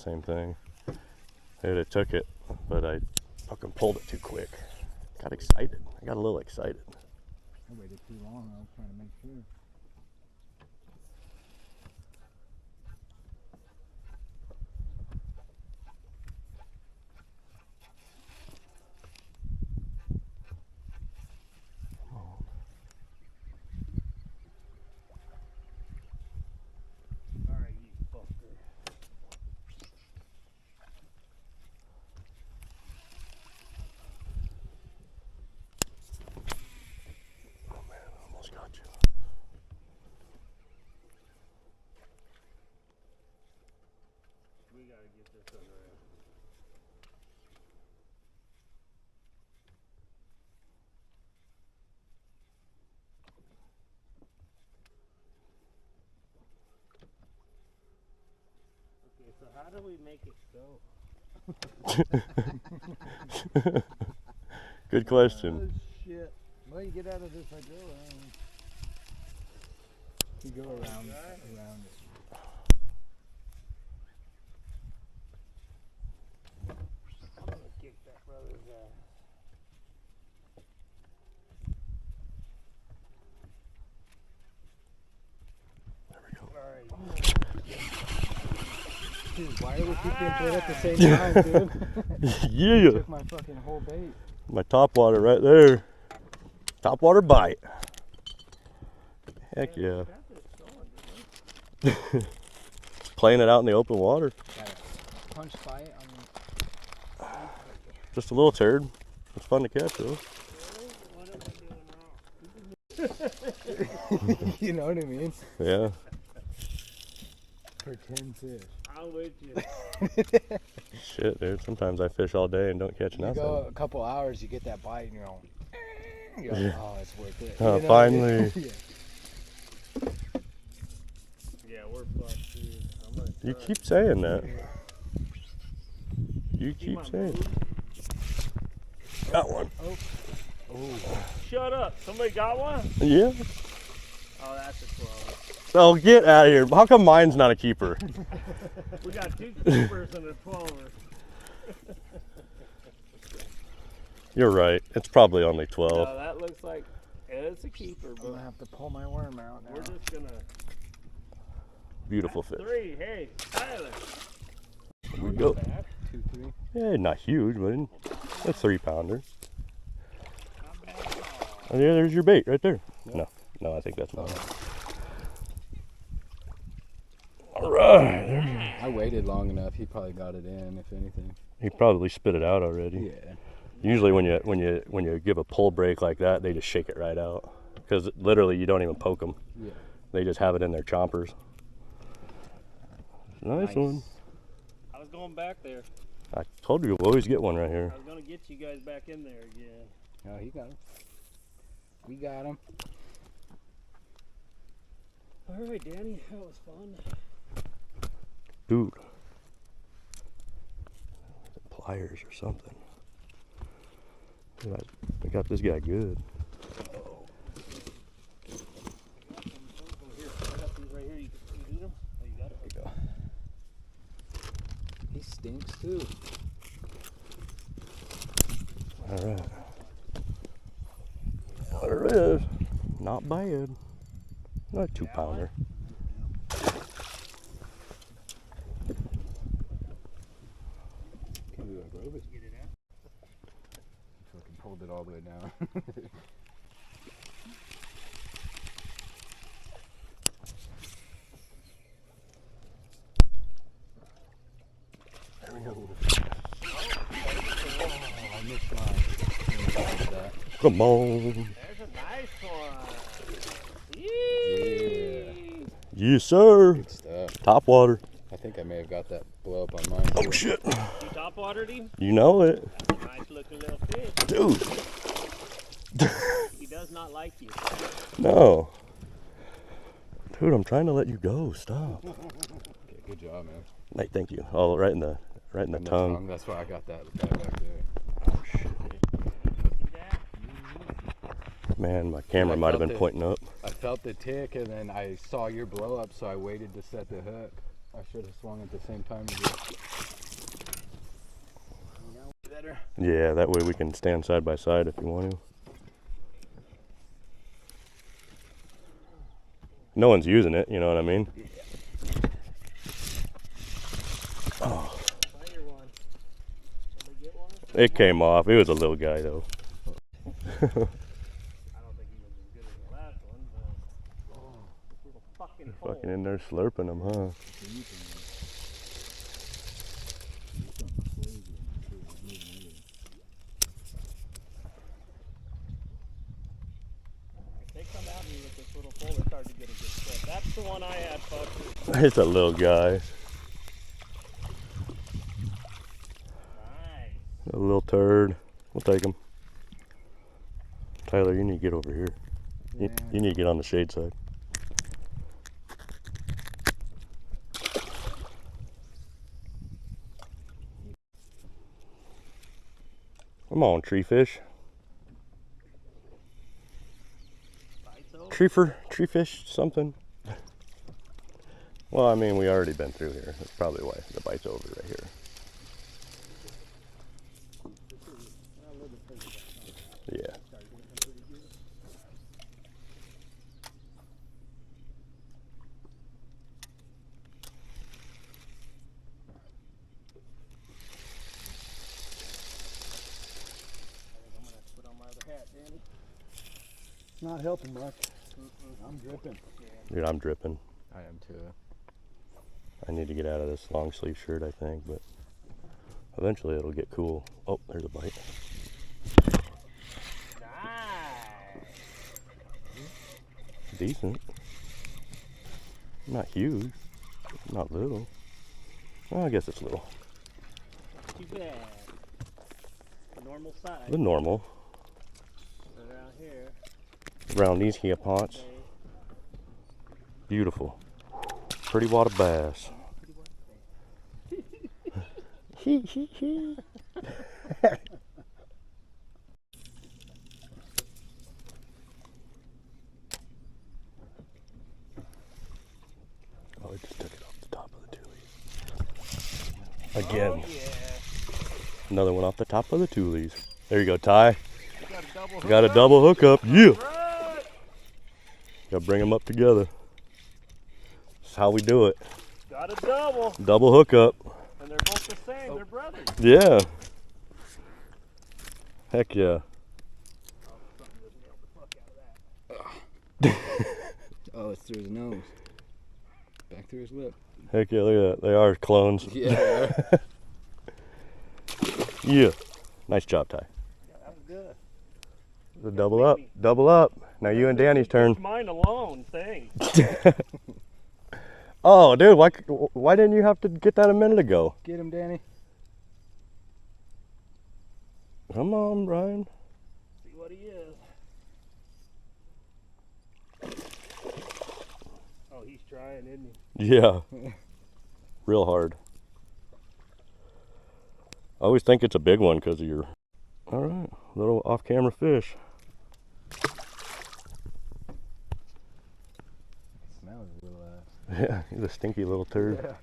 same thing. I would have took it, but I fucking pulled it too quick. Got excited. I got a little excited. I waited too long. I was trying to make sure. So how do we make it go? Good question. Oh shit. Well, you get out of this, I go around. You go around it. I'm gonna kick that brother's ass. There we go. Alright. Dude, why are we keeping bait at the same time, dude? Yeah. Took my fucking whole bait. My top water right there. Top water bite. Heck yeah. Playing it out in the open water. Got a punch bite on Just a little turd. It's fun to catch though. You know what I mean? Yeah. Pretend fish. I'm with you. Shit, dude. Sometimes I fish all day and don't catch You nothing. go a couple hours, you get that bite, and you're like, oh, it's worth it. Oh, You know what I mean? finally. Yeah, we're fucked, dude. You keep saying that. You keep saying it. Got one. Oh. Shut up. Somebody got one? Yeah. Oh, that's a 12. Oh, get out of here. How come mine's not a keeper? We got 2 keepers and a 12er. You're right. It's probably only 12. No, that looks like it's a keeper, I'm but going to have to pull my worm out now. we're just gonna. Beautiful fish. 3. Hey, Tyler. Here we go. 2, 3. Yeah, not huge, but a 3-pounder. Not bad at all. Oh, yeah, there's your bait right there. No, I think that's not it. All right. I waited long enough. He probably got it in, if anything. He probably spit it out already. Yeah. Usually when you give a pull break like that, they just shake it right out because literally you don't even poke them. Yeah. They just have it in their chompers. Nice one. I was going back there. I told you we'll always get one right here. I was gonna get you guys back in there again. Oh, he got him. We got him. All right, Danny, that was fun. Dude. Pliers or something. I got this guy good. Here, I got these right here. You need them? Oh, you got it? There we go. He stinks too. All right. There it is. Not bad. Not a 2-pounder. Can we grove it? Get it out. Fucking pulled it all the way down. There we go. Oh, I missed mine. Come on. There's a nice one. Yeah. Yes, sir. Good stuff. Top water. I think I may have got that blow up on mine. Oh, shit. You top watered him? You know it. Nice looking little fish. Dude. He does not like you. No. Dude, I'm trying to let you go. Stop. Okay, good job, man. Hey, thank you. Oh, right in the And tongue. That's why I got that guy back there. Oh, shit. See that? Man, my camera might have been pointing up. I felt the tick, and then I saw your blow up, so I waited to set the hook. I should have swung at the same time as you. Better. Yeah, that way we can stand side by side if you want to. No one's using it, you know what I mean? Oh. Fire one. Did they get one? It came off. It was a little guy though. I don't think he was as good as the last one, but this little fucking hole. Fucking in there slurping them, huh? If they come at me with this little pole, it's hard to get a good set. That's the one I had, folks. It's a little guy. Nice. A little turd. We'll take him. Tyler, you need to get over here. You need to get on the shade side. Come on, tree fish. Tree fish, something. Well, I mean, we already been through here. That's probably why the bite's over right here. Yeah. Not helping much. I'm dripping. Dude, I'm dripping. I am too. I need to get out of this long sleeve shirt, I think, but eventually it'll get cool. Oh, there's a bite. Nice. Decent. Not huge. Not little. Well, I guess it's little. Too bad. Normal size. The normal. Around here. Around these here ponts. Beautiful. Pretty water bass. Hee hee hee. Oh, I just took it off the top of the tulies. Again. Oh, yeah. Another one off the top of the tulies. There you go, Ty. You Got a double hookup. Yeah. Right. Gotta bring them up together. That's how we do it. Got a double. Double hookup. And they're both the same. They're brothers. Yeah. Heck yeah. Oh, it's through his nose. Back through his lip. Heck yeah, look at that. They are clones. Yeah. Yeah. Nice job, Ty. That was good. The double up. Double up. Now you and Danny's turn. Mine alone. Thanks. Oh, dude, why didn't you have to get that a minute ago? Get him, Danny. Come on, Brian. See what he is. Oh, he's trying, isn't he? Yeah. Real hard. I always think it's a big one because of your... All right, little off-camera fish. Smells a little Yeah, he's a stinky little turd. Yeah.